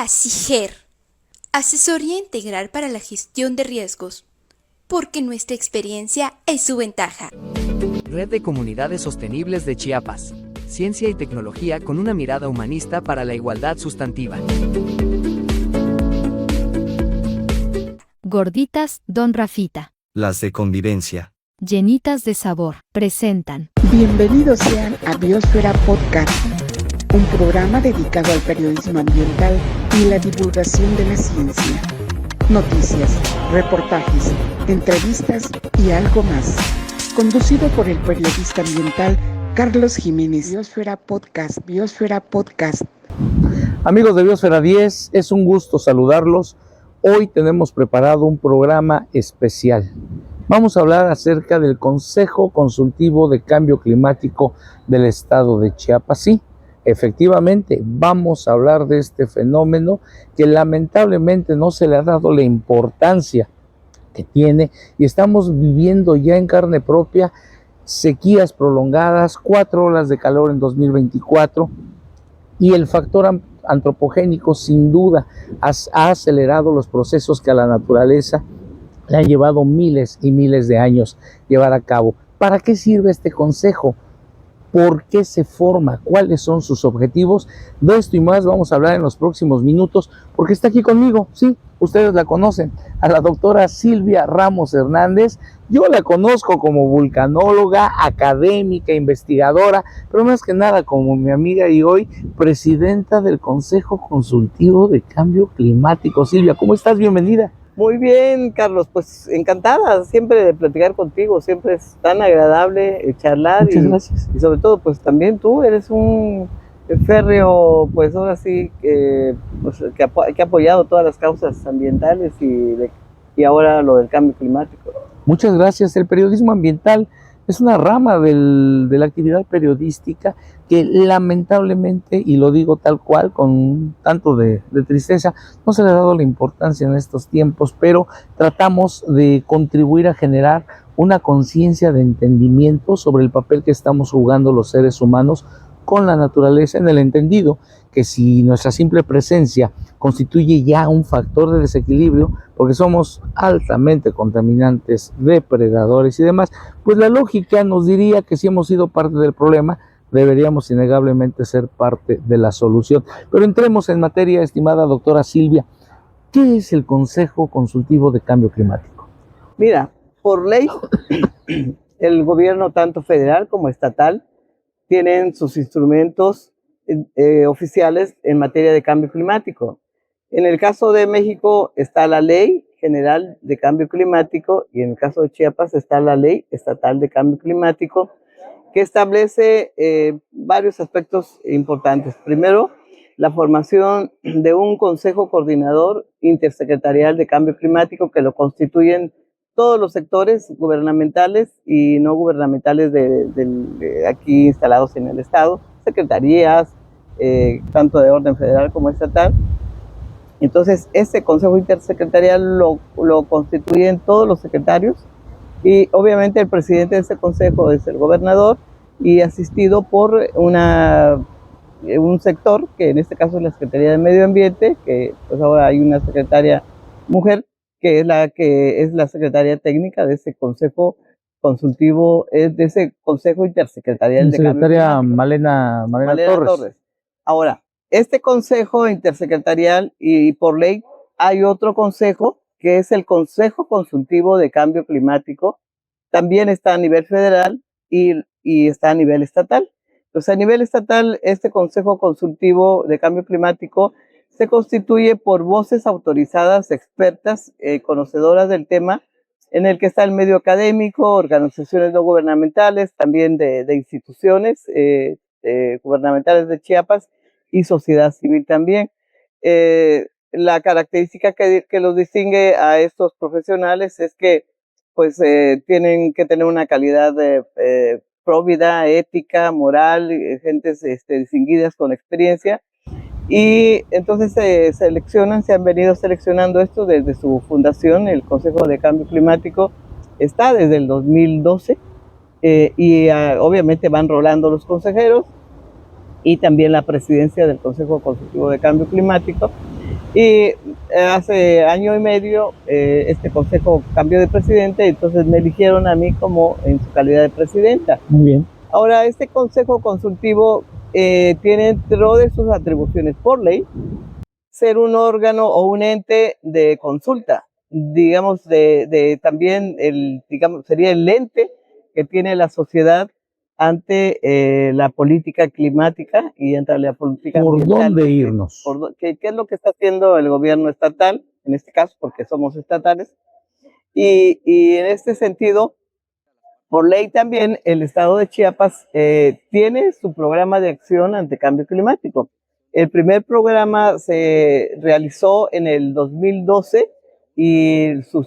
ASIGER, Asesoría Integral para la Gestión de Riesgos, porque nuestra experiencia es su ventaja. Red de Comunidades Sostenibles de Chiapas. Ciencia y tecnología con una mirada humanista para la igualdad sustantiva. Gorditas Don Rafita. Las de convivencia. Llenitas de sabor. Presentan. Bienvenidos sean a Biosfera Podcast, un programa dedicado al periodismo ambiental y la divulgación de la ciencia. Noticias, reportajes, entrevistas y algo más. Conducido por el periodista ambiental Carlos Jiménez. Biosfera Podcast, Biosfera Podcast. Amigos de Biosfera 10, es un gusto saludarlos. Hoy tenemos preparado un programa especial. Vamos a hablar acerca del Consejo Consultivo de Cambio Climático del Estado de Chiapas. Sí, efectivamente, vamos a hablar de este fenómeno que lamentablemente no se le ha dado la importancia que tiene y estamos viviendo ya en carne propia sequías prolongadas, 4 olas de calor en 2024 y el factor antropogénico sin duda ha acelerado los procesos que a la naturaleza le han llevado miles y miles de años llevar a cabo. ¿Para qué sirve este consejo? ¿Por qué se forma? ¿Cuáles son sus objetivos? De esto y más vamos a hablar en los próximos minutos, porque está aquí conmigo, sí, ustedes la conocen, a la doctora Silvia Ramos Hernández. Yo la conozco como vulcanóloga, académica, investigadora, pero más que nada como mi amiga y hoy presidenta del Consejo Consultivo de Cambio Climático. Silvia, ¿cómo estás? Bienvenida. Muy bien, Carlos, pues encantada siempre de platicar contigo, siempre es tan agradable charlar. Muchas gracias. Y sobre todo, pues también tú eres un férreo, pues ahora sí, que ha apoyado todas las causas ambientales y ahora lo del cambio climático. Muchas gracias. El periodismo ambiental es una rama de la actividad periodística que lamentablemente, y lo digo tal cual, con tanto de tristeza, no se le ha dado la importancia en estos tiempos, pero tratamos de contribuir a generar una conciencia de entendimiento sobre el papel que estamos jugando los seres humanos con la naturaleza, en el entendido que si nuestra simple presencia constituye ya un factor de desequilibrio, porque somos altamente contaminantes, depredadores y demás, pues la lógica nos diría que si hemos sido parte del problema, deberíamos innegablemente ser parte de la solución. Pero entremos en materia, estimada doctora Silvia. ¿Qué es el Consejo Consultivo de Cambio Climático? Mira, por ley, el gobierno tanto federal como estatal tienen sus instrumentos oficiales en materia de cambio climático. En el caso de México está la Ley General de Cambio Climático y en el caso de Chiapas está la Ley Estatal de Cambio Climático, que establece varios aspectos importantes. Primero, la formación de un Consejo Coordinador Intersecretarial de Cambio Climático que lo constituyen todos los sectores gubernamentales y no gubernamentales de aquí instalados en el Estado, secretarías, tanto de orden federal como estatal. Entonces, este Consejo Intersecretarial lo constituyen todos los secretarios y obviamente el presidente de ese consejo es el gobernador y asistido por un sector, que en este caso es la Secretaría de Medio Ambiente, que pues ahora hay una secretaria mujer, que es la secretaria técnica de ese consejo consultivo, de ese consejo intersecretarial de cambio Secretaria climático. Malena Torres. Ahora, este consejo intersecretarial y por ley hay otro consejo que es el Consejo Consultivo de Cambio Climático, también está a nivel federal y está a nivel estatal. Entonces, a nivel estatal, este Consejo Consultivo de Cambio Climático se constituye por voces autorizadas, expertas, conocedoras del tema, en el que está el medio académico, organizaciones no gubernamentales, también de instituciones gubernamentales de Chiapas y sociedad civil también. La característica que los distingue a estos profesionales es que pues tienen que tener una calidad de probidad, ética, moral, gentes distinguidas con experiencia. Y entonces se han venido seleccionando esto desde su fundación. El Consejo de Cambio Climático está desde el 2012 obviamente van rolando los consejeros y también la presidencia del Consejo Consultivo de Cambio Climático. Y hace año y medio este consejo cambió de presidente, entonces me eligieron a mí como en su calidad de presidenta. Muy bien. Ahora, este consejo consultivo tiene dentro de sus atribuciones por ley ser un órgano o un ente de consulta, digamos, también digamos, sería el ente que tiene la sociedad ante la política climática y ante la política ¿Por ambiental. dónde irnos? ¿Qué es lo que está haciendo el gobierno estatal, en este caso, porque somos estatales? Y en este sentido, por ley también, el estado de Chiapas tiene su programa de acción ante cambio climático. El primer programa se realizó en el 2012 y su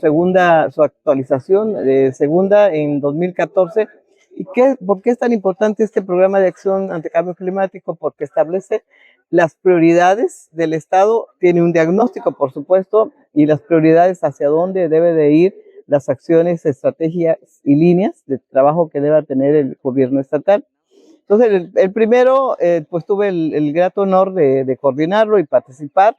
actualización, segunda en 2014. ¿Y por qué es tan importante este programa de acción ante cambio climático? Porque establece las prioridades del Estado, tiene un diagnóstico, por supuesto, y las prioridades hacia dónde debe de ir las acciones, estrategias y líneas de trabajo que deba tener el gobierno estatal. Entonces, el primero, pues tuve el grato honor de coordinarlo y participar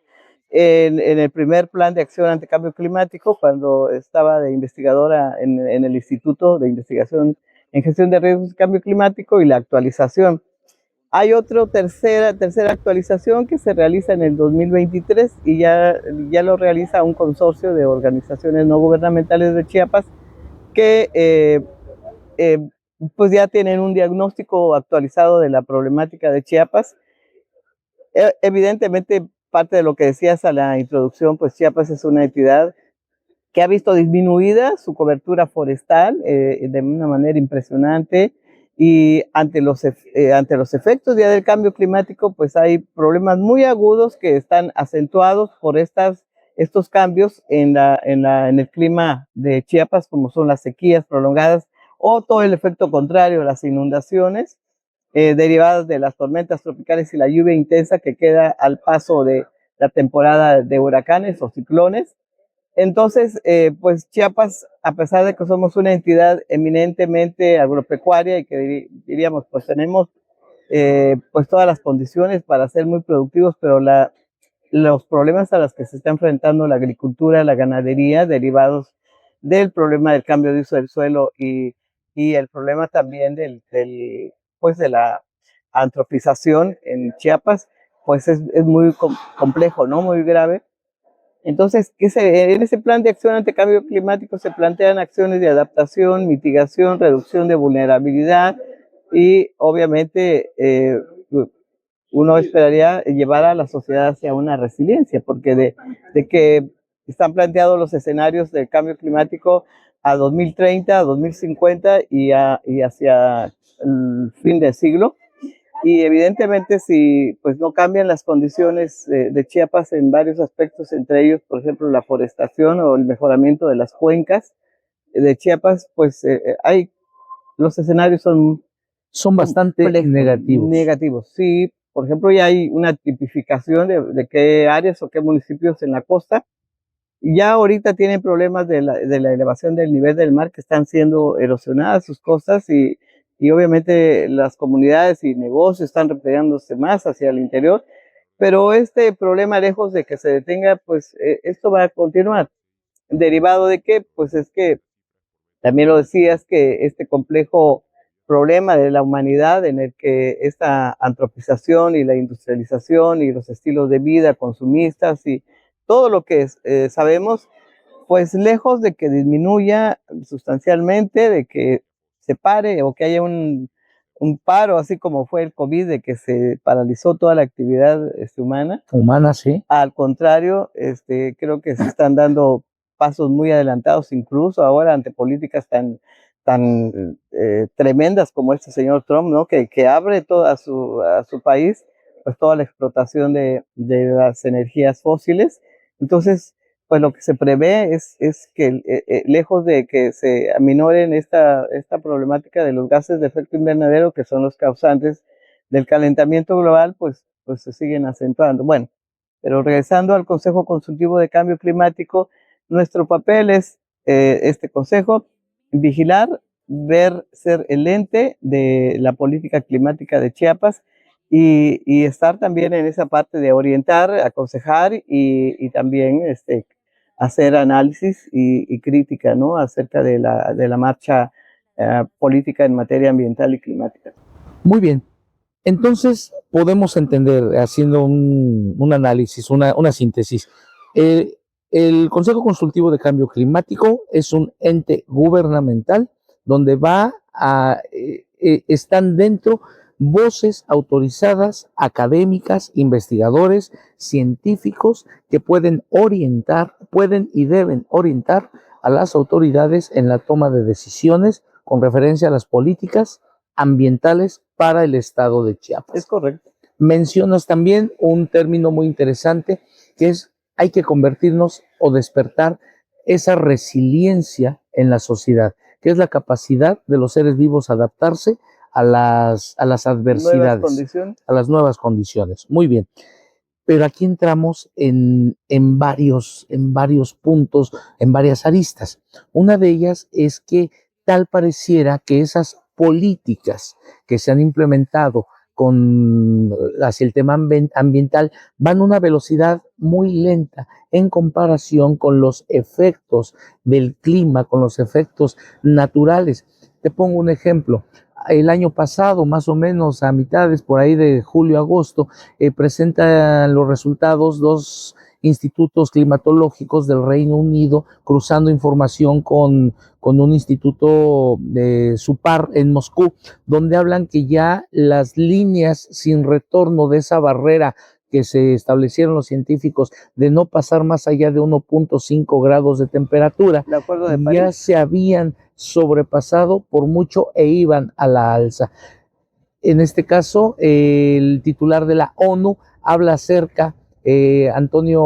en el primer plan de acción ante cambio climático cuando estaba de investigadora en el Instituto de Investigación en Gestión de Riesgos de Cambio Climático y la actualización. Hay otra tercera actualización que se realiza en el 2023 y ya lo realiza un consorcio de organizaciones no gubernamentales de Chiapas que pues ya tienen un diagnóstico actualizado de la problemática de Chiapas. Evidentemente, parte de lo que decías a la introducción, pues Chiapas es una entidad que ha visto disminuida su cobertura forestal de una manera impresionante y ante los efectos ya del cambio climático, pues hay problemas muy agudos que están acentuados por estos cambios en el clima de Chiapas, como son las sequías prolongadas o todo el efecto contrario, las inundaciones derivadas de las tormentas tropicales y la lluvia intensa que queda al paso de la temporada de huracanes o ciclones. Entonces, pues Chiapas, a pesar de que somos una entidad eminentemente agropecuaria y que diríamos, pues tenemos pues todas las condiciones para ser muy productivos, pero los problemas a los que se está enfrentando la agricultura, la ganadería, derivados del problema del cambio de uso del suelo y el problema también pues de la antropización en Chiapas, pues es muy complejo, ¿no? Muy grave. Entonces, en ese plan de acción ante cambio climático se plantean acciones de adaptación, mitigación, reducción de vulnerabilidad y obviamente uno esperaría llevar a la sociedad hacia una resiliencia, porque de que están planteados los escenarios del cambio climático a 2030, a 2050 y hacia el fin del siglo. Y evidentemente si pues no cambian las condiciones de Chiapas en varios aspectos, entre ellos, por ejemplo, la forestación o el mejoramiento de las cuencas de Chiapas, pues los escenarios Son bastante negativos. Negativos, sí. Por ejemplo, ya hay una tipificación de qué áreas o qué municipios en la costa. Y ya ahorita tienen problemas de la elevación del nivel del mar, que están siendo erosionadas sus costas y obviamente las comunidades y negocios están replegándose más hacia el interior. Pero este problema, lejos de que se detenga, pues esto va a continuar. ¿Derivado de qué? Pues es que también lo decías, que este complejo problema de la humanidad en el que esta antropización y la industrialización y los estilos de vida consumistas y todo lo que sabemos, pues lejos de que disminuya sustancialmente, de que se pare o que haya un paro, así como fue el COVID, de que se paralizó toda la actividad humana. Humana, sí. Al contrario, creo que se están dando pasos muy adelantados, incluso ahora ante políticas tan tremendas como este señor Trump, ¿no? Que abre todo a su país, pues toda la explotación de las energías fósiles. Entonces, pues lo que se prevé es que lejos de que se aminoren esta problemática de los gases de efecto invernadero, que son los causantes del calentamiento global, pues se siguen acentuando. Bueno, pero regresando al Consejo Consultivo de Cambio Climático, nuestro papel es este consejo, vigilar, ser el ente de la política climática de Chiapas y estar también en esa parte de orientar, aconsejar y también hacer análisis y crítica, ¿no? Acerca de la marcha política en materia ambiental y climática. Muy bien. Entonces, podemos entender, haciendo un análisis, una síntesis, el Consejo Consultivo de Cambio Climático es un ente gubernamental donde están dentro voces autorizadas, académicas, investigadores, científicos que pueden y deben orientar a las autoridades en la toma de decisiones con referencia a las políticas ambientales para el estado de Chiapas. Es correcto. Mencionas también un término muy interesante que es hay que convertirnos o despertar esa resiliencia en la sociedad, que es la capacidad de los seres vivos a adaptarse a las adversidades, a las nuevas condiciones. Muy bien. Pero aquí entramos en varios puntos, en varias aristas. Una de ellas es que tal pareciera que esas políticas que se han implementado hacia el tema ambiental van a una velocidad muy lenta en comparación con los efectos del clima, con los efectos naturales. Te pongo un ejemplo. El año pasado, más o menos a mitades por ahí de julio, agosto, presentan los resultados dos institutos climatológicos del Reino Unido cruzando información con un instituto de SUPAR en Moscú, donde hablan que ya las líneas sin retorno de esa barrera que se establecieron los científicos de no pasar más allá de 1.5 grados de temperatura, ya se habían sobrepasado por mucho e iban a la alza. En este caso, el titular de la ONU habla acerca, Antonio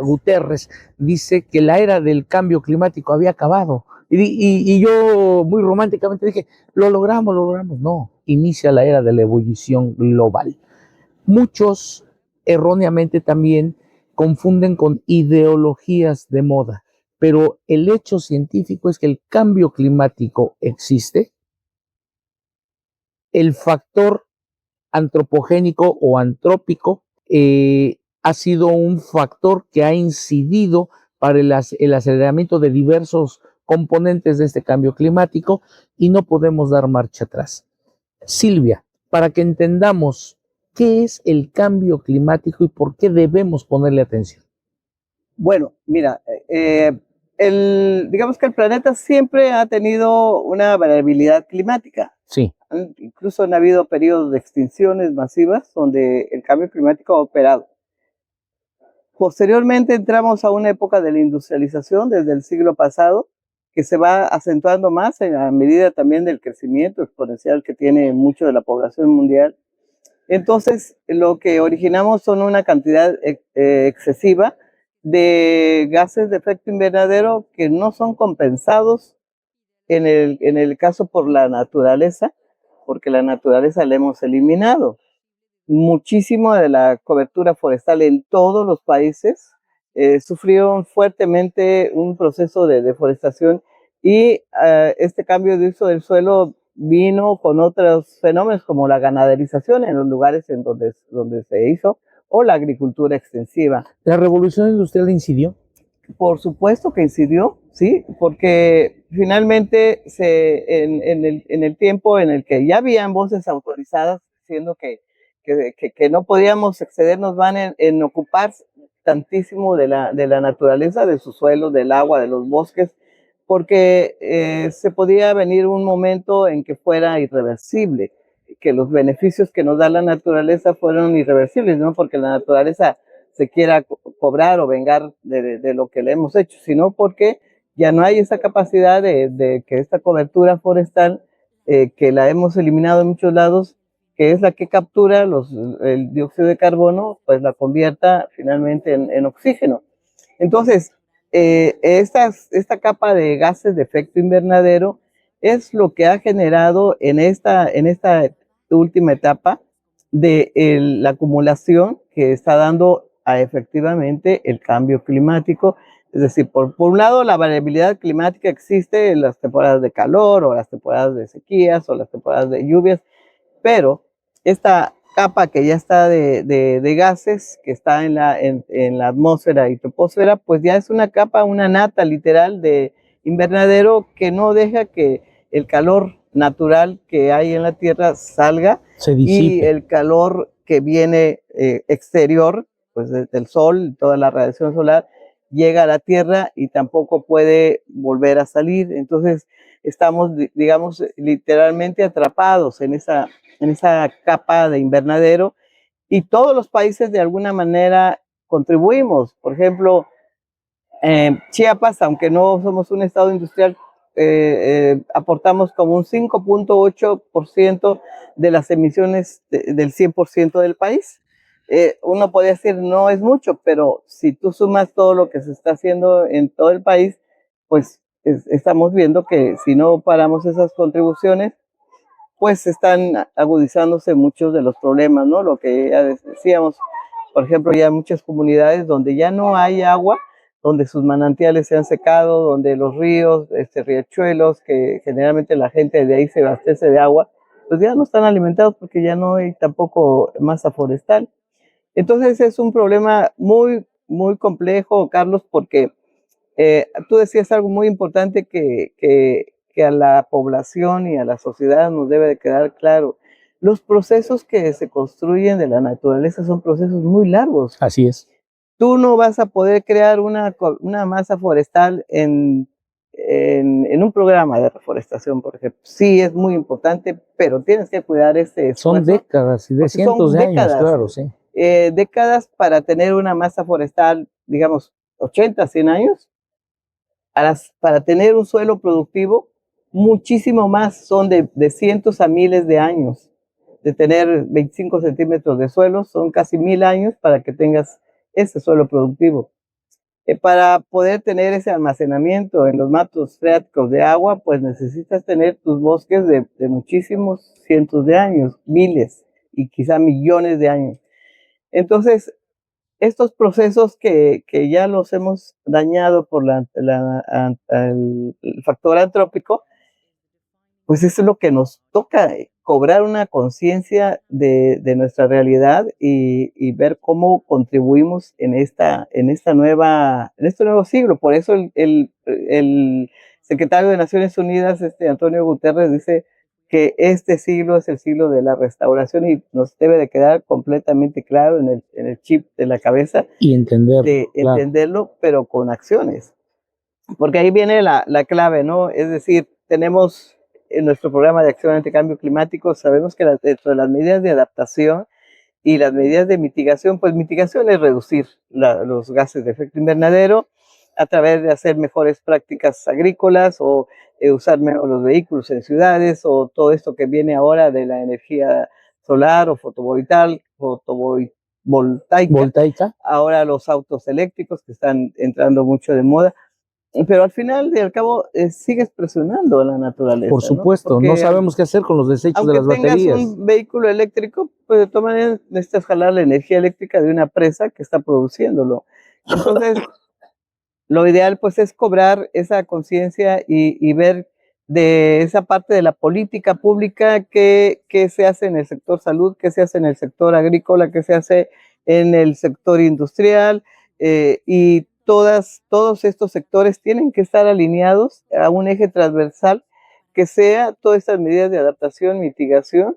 Guterres, dice que la era del cambio climático había acabado. Y yo muy románticamente dije, lo logramos. No, inicia la era de la ebullición global. Muchos erróneamente también confunden con ideologías de moda, pero el hecho científico es que el cambio climático existe. El factor antropogénico o antrópico ha sido un factor que ha incidido para el aceleramiento de diversos componentes de este cambio climático y no podemos dar marcha atrás. Silvia, para que entendamos qué es el cambio climático y por qué debemos ponerle atención. Bueno, mira, digamos que el planeta siempre ha tenido una variabilidad climática. Sí. Incluso han habido periodos de extinciones masivas donde el cambio climático ha operado. Posteriormente entramos a una época de la industrialización desde el siglo pasado, que se va acentuando más a medida también del crecimiento exponencial que tiene mucho de la población mundial. Entonces, lo que originamos son una cantidad excesiva de gases de efecto invernadero que no son compensados en el caso por la naturaleza, porque la naturaleza la hemos eliminado. Muchísimo de la cobertura forestal en todos los países sufrieron fuertemente un proceso de deforestación y este cambio de uso del suelo vino con otros fenómenos como la ganaderización en los lugares en donde se hizo o la agricultura extensiva. ¿La revolución industrial incidió? Por supuesto que incidió, sí, porque finalmente en el tiempo en el que ya habían voces autorizadas diciendo que no podíamos excedernos van en ocupar tantísimo de la naturaleza, de su suelo, del agua, de los bosques, porque se podía venir un momento en que fuera irreversible, que los beneficios que nos da la naturaleza fueron irreversibles, no porque la naturaleza se quiera cobrar o vengar de lo que le hemos hecho, sino porque ya no hay esa capacidad de que esta cobertura forestal, que la hemos eliminado en muchos lados, que es la que captura el dióxido de carbono, pues la convierta finalmente en oxígeno. Entonces, esta capa de gases de efecto invernadero es lo que ha generado en esta última etapa de la acumulación que está dando efectivamente el cambio climático. Es decir, por un lado, la variabilidad climática existe en las temporadas de calor o las temporadas de sequías o las temporadas de lluvias, pero esta capa que ya está de gases, que está en la atmósfera y troposfera, pues ya es una capa, una nata literal de invernadero que no deja que el calor natural que hay en la Tierra salga Se y disipe. el calor que viene exterior, pues desde el sol, toda la radiación solar, llega a la Tierra y tampoco puede volver a salir. Entonces estamos, digamos, literalmente atrapados en esa capa de invernadero y todos los países de alguna manera contribuimos. Por ejemplo, Chiapas, aunque no somos un estado industrial, aportamos como un 5.8% de las emisiones del 100% del país. Uno podría decir no es mucho, pero si tú sumas todo lo que se está haciendo en todo el país, pues estamos viendo que si no paramos esas contribuciones, pues están agudizándose muchos de los problemas, ¿no? Lo que ya decíamos, por ejemplo, ya hay muchas comunidades donde ya no hay agua, donde sus manantiales se han secado, donde los ríos, riachuelos, que generalmente la gente de ahí se abastece de agua, pues ya no están alimentados porque ya no hay tampoco masa forestal. Entonces es un problema muy, muy complejo, Carlos, porque tú decías algo muy importante que a la población y a la sociedad nos debe de quedar claro. Los procesos que se construyen de la naturaleza son procesos muy largos. Así es. Tú no vas a poder crear una masa forestal en un programa de reforestación, por ejemplo. Sí, es muy importante, pero tienes que cuidar este esfuerzo. Son décadas y de porque son cientos de años, décadas. claro, sí. Décadas para tener una masa forestal, digamos, 80, 100 años. Para tener un suelo productivo, muchísimo más, son de cientos a miles de años. De tener 25 centímetros de suelo, son casi 1000 años para que tengas ese suelo productivo. Para poder tener ese almacenamiento en los mantos freáticos de agua, pues necesitas tener tus bosques de muchísimos cientos de años, miles y quizá millones de años. Entonces, estos procesos que ya los hemos dañado por el factor antrópico, pues eso es lo que nos toca, cobrar una conciencia de nuestra realidad y ver cómo contribuimos en este nuevo siglo. Por eso el secretario de Naciones Unidas, Antonio Guterres, dice que este siglo es el siglo de la restauración y nos debe de quedar completamente claro en el chip de la cabeza. Y entenderlo. De entenderlo, pero con acciones. Porque ahí viene la clave, ¿no? Es decir, tenemos en nuestro programa de acción ante cambio climático, sabemos que dentro de las medidas de adaptación y las medidas de mitigación, pues mitigación es reducir los gases de efecto invernadero a través de hacer mejores prácticas agrícolas o usar menos los vehículos en ciudades o todo esto que viene ahora de la energía solar o fotovoltaica. Ahora los autos eléctricos que están entrando mucho de moda. Pero al final y al cabo sigues presionando a la naturaleza. Por supuesto, no sabemos qué hacer con los desechos de las baterías. Aunque tengas un vehículo eléctrico, pues de todas maneras necesitas jalar la energía eléctrica de una presa que está produciéndolo. Entonces, lo ideal pues es cobrar esa conciencia y ver de esa parte de la política pública qué se hace en el sector salud, qué se hace en el sector agrícola, qué se hace en el sector industrial y todos estos sectores tienen que estar alineados a un eje transversal que sea todas estas medidas de adaptación, mitigación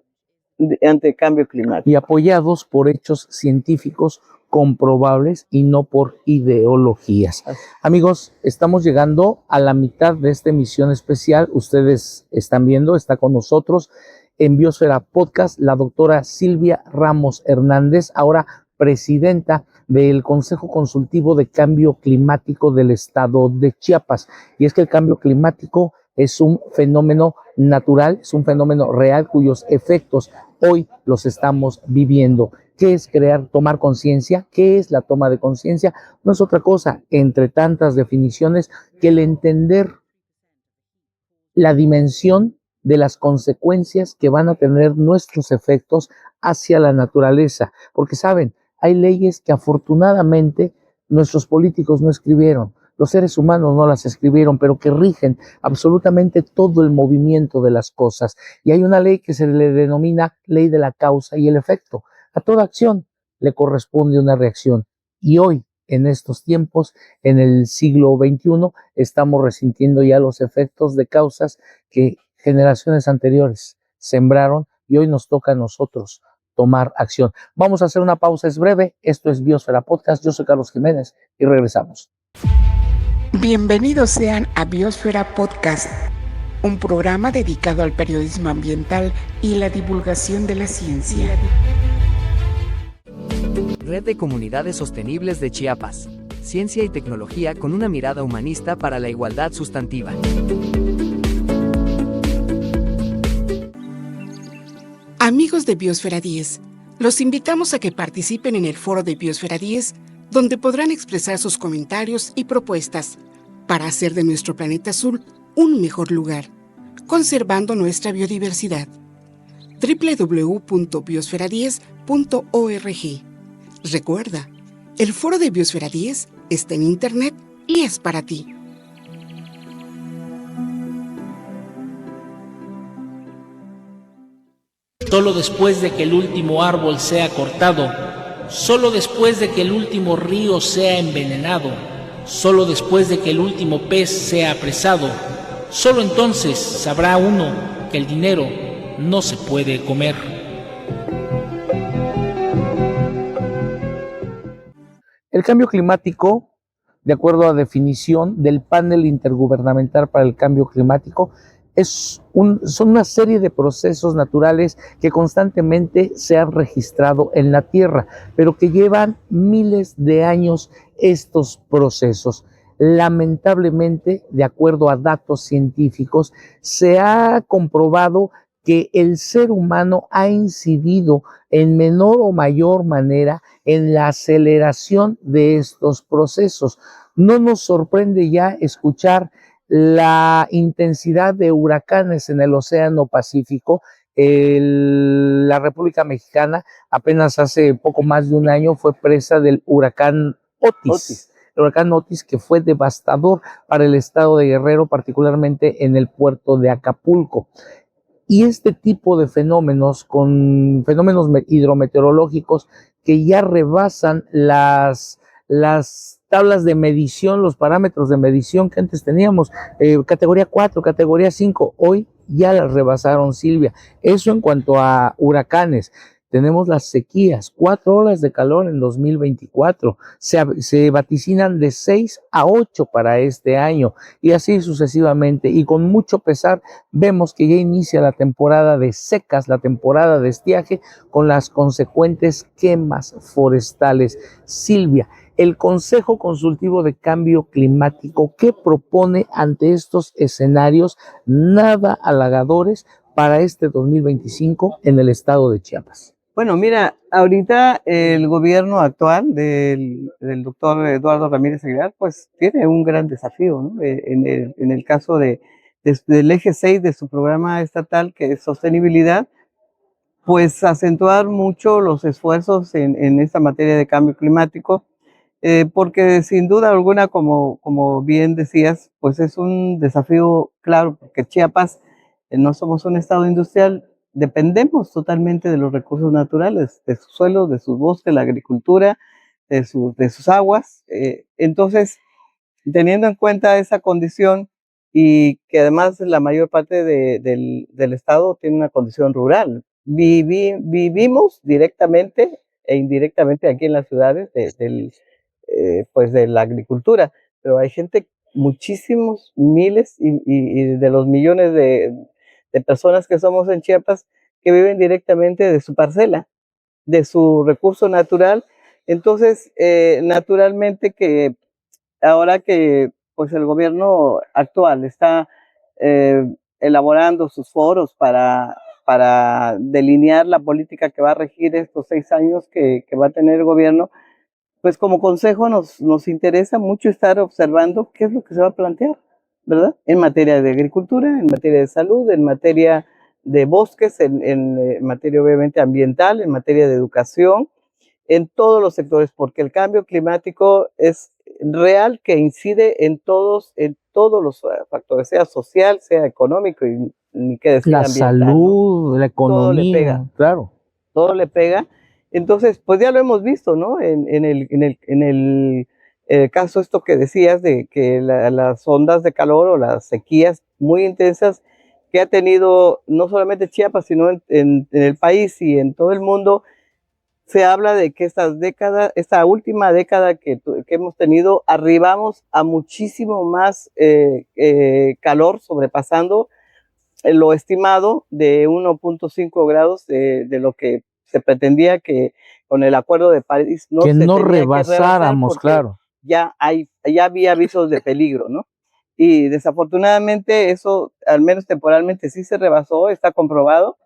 ante el cambio climático. Y apoyados por hechos científicos comprobables y no por ideologías. Amigos, estamos llegando a la mitad de esta emisión especial. Ustedes están viendo, está con nosotros en Biosfera Podcast la doctora Silvia Ramos Hernández, ahora presidenta del Consejo Consultivo de Cambio Climático del Estado de Chiapas. Y es que el cambio climático es un fenómeno natural, es un fenómeno real cuyos efectos hoy los estamos viviendo. ¿Qué es tomar conciencia? ¿Qué es la toma de conciencia? No es otra cosa, entre tantas definiciones, que el entender la dimensión de las consecuencias que van a tener nuestros efectos hacia la naturaleza. Porque saben, hay leyes que afortunadamente nuestros políticos no escribieron. los seres humanos no las escribieron, pero que rigen absolutamente todo el movimiento de las cosas. Y hay una ley que se le denomina ley de la causa y el efecto. A toda acción le corresponde una reacción. Y hoy, en estos tiempos, en el siglo XXI, estamos resintiendo ya los efectos de causas que generaciones anteriores sembraron y hoy nos toca a nosotros tomar acción. Vamos a hacer una pausa, es breve. Esto es Biosfera Podcast. Yo soy Carlos Jiménez y regresamos. Bienvenidos sean a Biosfera Podcast, un programa dedicado al periodismo ambiental y la divulgación de la ciencia. Red de Comunidades Sostenibles de Chiapas. Ciencia y tecnología con una mirada humanista para la igualdad sustantiva. Amigos de Biosfera 10, los invitamos a que participen en el foro de Biosfera 10, donde podrán expresar sus comentarios y propuestas para hacer de nuestro planeta azul un mejor lugar, conservando nuestra biodiversidad. www.biosfera10.org. Recuerda, el foro de Biosfera 10 está en internet y es para ti. Solo después de que el último árbol sea cortado, solo después de que el último río sea envenenado, solo después de que el último pez sea apresado, solo entonces sabrá uno que el dinero no se puede comer. El cambio climático, de acuerdo a definición del Panel Intergubernamental para el Cambio Climático, son una serie de procesos naturales que constantemente se han registrado en la Tierra, pero que llevan miles de años estos procesos. Lamentablemente, de acuerdo a datos científicos, se ha comprobado que el ser humano ha incidido en menor o mayor manera en la aceleración de estos procesos. No nos sorprende ya escuchar la intensidad de huracanes en el Océano Pacífico. La República Mexicana apenas hace poco más de un año fue presa del huracán Otis. El huracán Otis, que fue devastador para el estado de Guerrero, particularmente en el puerto de Acapulco. Y este tipo de fenómenos, con fenómenos hidrometeorológicos que ya rebasan las tablas de medición, los parámetros de medición que antes teníamos, categoría 4, categoría 5, hoy ya las rebasaron, Silvia. Eso en cuanto a huracanes. Tenemos las sequías, 4 olas de calor en 2024, se vaticinan de 6 a 8 para este año y así sucesivamente, y con mucho pesar vemos que ya inicia la temporada de secas, la temporada de estiaje, con las consecuentes quemas forestales. Silvia, el Consejo Consultivo de Cambio Climático, ¿qué propone ante estos escenarios nada halagadores para este 2025 en el estado de Chiapas? Bueno, mira, ahorita el gobierno actual del doctor Eduardo Ramírez Aguilar, pues tiene un gran desafío, ¿no? En el caso del eje 6 de su programa estatal, que es sostenibilidad, pues acentuar mucho los esfuerzos en esta materia de cambio climático, porque sin duda alguna, como bien decías, pues es un desafío claro, porque Chiapas no somos un estado industrial, dependemos totalmente de los recursos naturales, de sus suelos, de sus bosques, la agricultura, de sus aguas. Entonces, teniendo en cuenta esa condición y que además la mayor parte del estado tiene una condición rural, vivimos directamente e indirectamente aquí en las ciudades pues de la agricultura, pero hay gente, muchísimos, miles y de los millones de personas que somos en Chiapas que viven directamente de su parcela, de su recurso natural. Entonces, naturalmente que ahora que pues el gobierno actual está elaborando sus foros para delinear la política que va a regir estos 6 años que va a tener el gobierno, pues como consejo nos interesa mucho estar observando qué es lo que se va a plantear, ¿verdad? En materia de agricultura, en materia de salud, en materia de bosques, en materia obviamente ambiental, en materia de educación, en todos los sectores, porque el cambio climático es real que incide en todos los factores, sea social, sea económico y ni qué decir La ambiental, ¿no? salud, la Todo le economía, pega. claro. Todo le pega. Entonces, pues ya lo hemos visto, ¿no? En el caso esto que decías de que las ondas de calor o las sequías muy intensas que ha tenido no solamente Chiapas, sino en el país y en todo el mundo, se habla de que esta última década que hemos tenido, arribamos a muchísimo más calor, sobrepasando lo estimado de 1.5 grados de lo que se pretendía que con el Acuerdo de París Que se no tenía rebasáramos, porque claro. ya había avisos de peligro, ¿no? Y desafortunadamente eso, al menos temporalmente, sí se rebasó, está comprobado,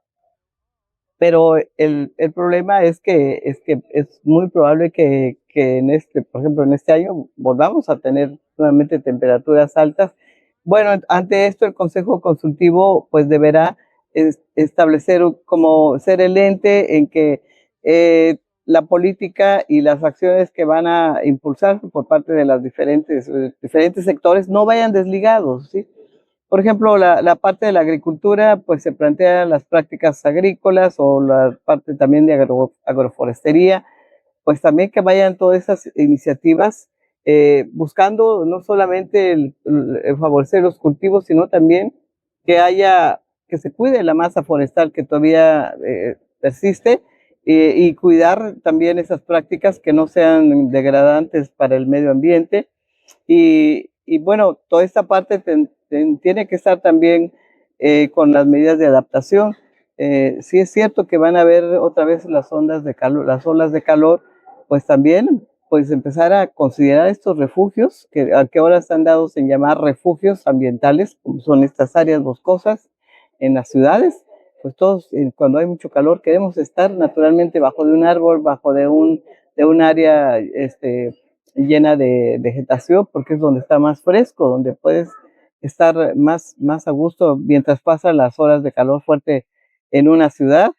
pero el problema es que es muy probable que por ejemplo, en este año volvamos a tener nuevamente temperaturas altas. Bueno, ante esto el Consejo Consultivo pues deberá establecer como ser el ente en que la política y las acciones que van a impulsar por parte de las diferentes sectores no vayan desligados, ¿sí? Por ejemplo, la parte de la agricultura, pues se plantean las prácticas agrícolas o la parte también de agroforestería, pues también que vayan todas esas iniciativas buscando no solamente el favorecer los cultivos, sino también que se cuide la masa forestal que todavía persiste y cuidar también esas prácticas que no sean degradantes para el medio ambiente. Y bueno, toda esta parte tiene que estar también con las medidas de adaptación. Sí es cierto que van a haber otra vez las olas de calor, pues también pues empezar a considerar estos refugios, que ahora están dados en llamar refugios ambientales, como son estas áreas boscosas en las ciudades. Pues todos, cuando hay mucho calor, queremos estar naturalmente bajo de un árbol, bajo de un área llena de vegetación, porque es donde está más fresco, donde puedes estar más a gusto mientras pasan las horas de calor fuerte en una ciudad.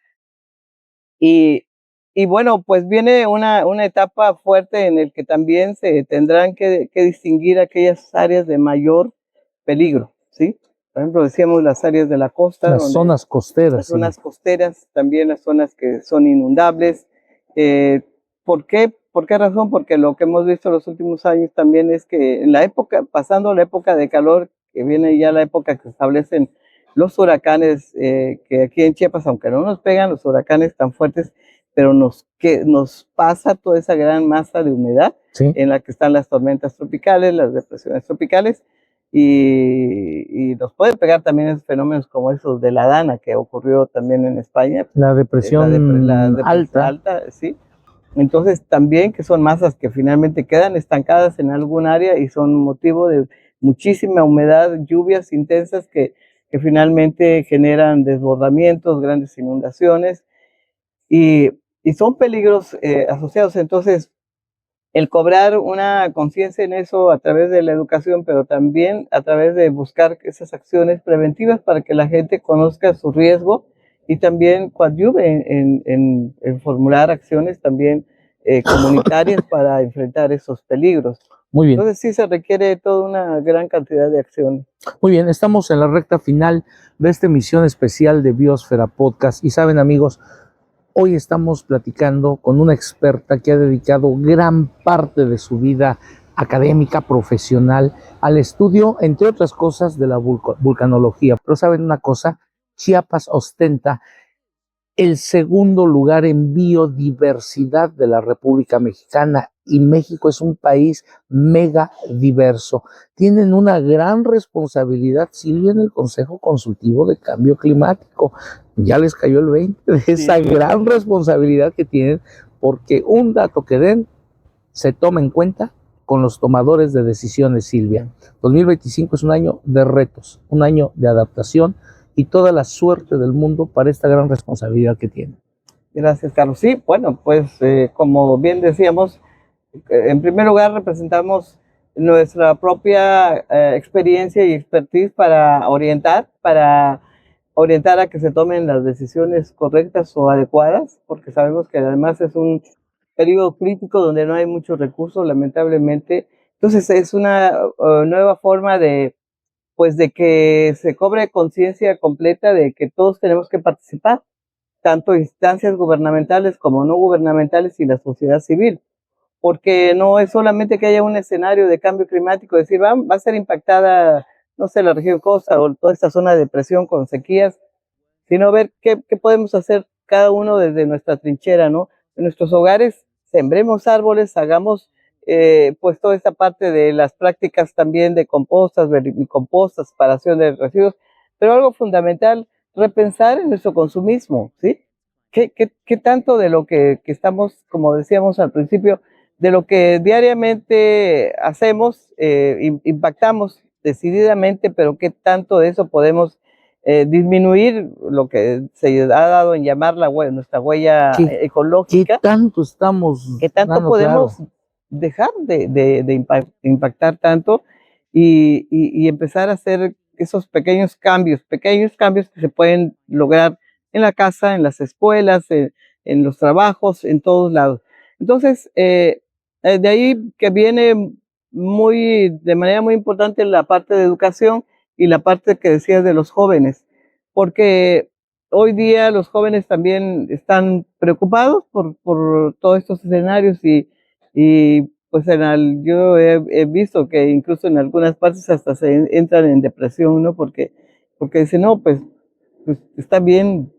Y bueno, pues viene una etapa fuerte en el que también se tendrán que distinguir aquellas áreas de mayor peligro, ¿sí? Por ejemplo, decíamos las áreas de la costa, Las zonas costeras. las zonas costeras, también las zonas que son inundables. ¿Por qué? ¿Por qué razón? Porque lo que hemos visto en los últimos años también es que pasando la época de calor, que viene ya la época que se establecen los huracanes, que aquí en Chiapas, aunque no nos pegan los huracanes tan fuertes, pero nos pasa toda esa gran masa de humedad, Sí. en la que están las tormentas tropicales, las depresiones tropicales, y nos puede pegar también esos fenómenos como esos de la Dana, que ocurrió también en España. La depresión alta. Sí. Entonces también que son masas que finalmente quedan estancadas en algún área y son motivo de muchísima humedad, lluvias intensas que finalmente generan desbordamientos, grandes inundaciones y son peligros asociados. Entonces, el cobrar una conciencia en eso a través de la educación, pero también a través de buscar esas acciones preventivas para que la gente conozca su riesgo y también coadyuve en formular acciones también comunitarias para enfrentar esos peligros. Muy bien. Entonces sí se requiere toda una gran cantidad de acción. Muy bien, estamos en la recta final de esta emisión especial de Biosfera Podcast y saben, amigos, hoy estamos platicando con una experta que ha dedicado gran parte de su vida académica, profesional, al estudio, entre otras cosas, de la vulcanología. Pero saben una cosa, Chiapas ostenta el segundo lugar en biodiversidad de la República Mexicana y México es un país mega diverso. Tienen una gran responsabilidad, Silvia, en el Consejo Consultivo de Cambio Climático. Ya les cayó el 20 de esa gran responsabilidad que tienen, porque un dato que den se toma en cuenta con los tomadores de decisiones, Silvia. 2025 es un año de retos, un año de adaptación y toda la suerte del mundo para esta gran responsabilidad que tienen. Gracias, Carlos. Sí, bueno, pues como bien decíamos, en primer lugar representamos nuestra propia experiencia y expertise para orientar a que se tomen las decisiones correctas o adecuadas, porque sabemos que además es un periodo crítico donde no hay muchos recursos, lamentablemente, Entonces es una nueva forma de que se cobre conciencia completa de que todos tenemos que participar, tanto instancias gubernamentales como no gubernamentales y la sociedad civil, porque no es solamente que haya un escenario de cambio climático, decir, va a ser impactada, no sé, la región costa o toda esta zona de depresión con sequías, sino ver qué podemos hacer cada uno desde nuestra trinchera, ¿no? En nuestros hogares, sembremos árboles, hagamos pues toda esta parte de las prácticas también de compostas, vermicompostas, separación de residuos, pero algo fundamental, repensar en nuestro consumismo, ¿sí? ¿Qué tanto de lo que estamos, como decíamos al principio, de lo que diariamente hacemos, impactamos decididamente, pero qué tanto de eso podemos disminuir lo que se ha dado en llamar nuestra huella ecológica? ¿Qué tanto estamos? ¿Qué tanto podemos dejar de impactar tanto y empezar a hacer esos pequeños cambios que se pueden lograr en la casa, en las escuelas, en los trabajos, en todos lados? Entonces, de ahí que viene de manera muy importante la parte de educación y la parte que decías de los jóvenes, porque hoy día los jóvenes también están preocupados por todos estos escenarios y pues yo he visto que incluso en algunas partes hasta se entran en depresión, ¿no? Porque dicen, no, pues está bien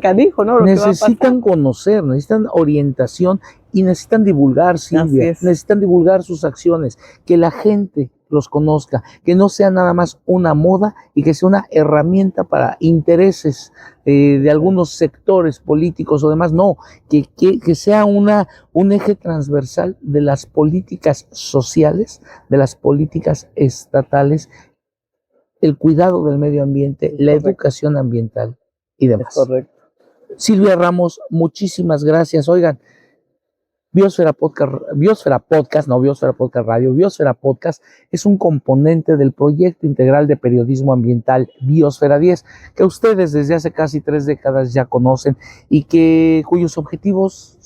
canijo, ¿no? Necesitan conocer, necesitan orientación y necesitan divulgar, Silvia, necesitan divulgar sus acciones, que la gente los conozca, que no sea nada más una moda y que sea una herramienta para intereses de algunos sectores políticos o demás, no, que sea un eje transversal de las políticas sociales, de las políticas estatales, el cuidado del medio ambiente, la educación ambiental y demás. Correcto. Silvia Ramos, muchísimas gracias. Oigan, Biosfera Podcast Radio, Biosfera Podcast es un componente del proyecto integral de periodismo ambiental Biosfera 10, que ustedes desde hace casi 3 décadas ya conocen y cuyos objetivos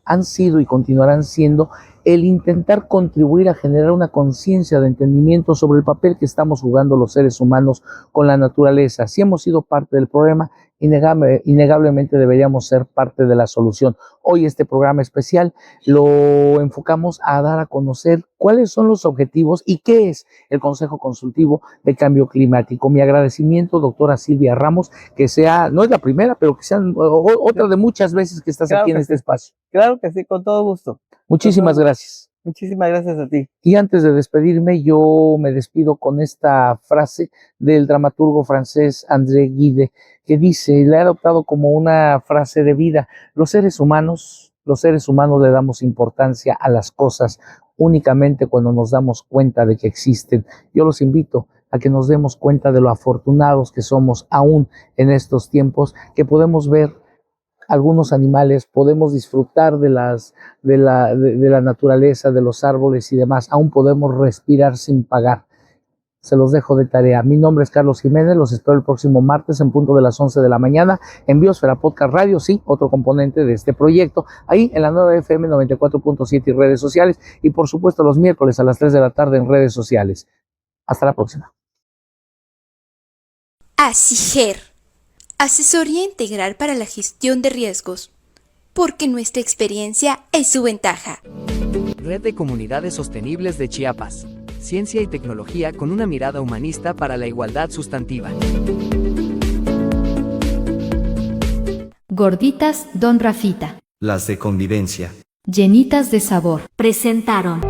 han sido y continuarán siendo el intentar contribuir a generar una conciencia de entendimiento sobre el papel que estamos jugando los seres humanos con la naturaleza. Si hemos sido parte del problema, innegablemente deberíamos ser parte de la solución. Hoy este programa especial lo enfocamos a dar a conocer cuáles son los objetivos y qué es el Consejo Consultivo de Cambio Climático. Mi agradecimiento, doctora Silvia Ramos, que no es la primera, pero que sea otra de muchas veces que estás aquí en este espacio. Claro que sí, con todo gusto. Muchísimas gracias. Muchísimas gracias a ti. Y antes de despedirme, yo me despido con esta frase del dramaturgo francés André Gide, que dice, la he adoptado como una frase de vida: los seres humanos le damos importancia a las cosas únicamente cuando nos damos cuenta de que existen. Yo los invito a que nos demos cuenta de lo afortunados que somos aún en estos tiempos, que podemos ver algunos animales, podemos disfrutar de la naturaleza, de los árboles y demás, aún podemos respirar sin pagar. Se los dejo de tarea. Mi nombre es Carlos Jiménez, los espero el próximo martes en punto de las 11 de la mañana en Biosfera Podcast Radio, sí, otro componente de este proyecto, ahí en la nueva FM 94.7 y redes sociales, y por supuesto los miércoles a las 3 de la tarde en redes sociales. Hasta la próxima. ASIGER, Asesoría Integral para la Gestión de Riesgos, porque nuestra experiencia es su ventaja. Red de Comunidades Sostenibles de Chiapas. Ciencia y tecnología con una mirada humanista para la igualdad sustantiva. Gorditas Don Rafita. Las de convivencia. Llenitas de sabor. Presentaron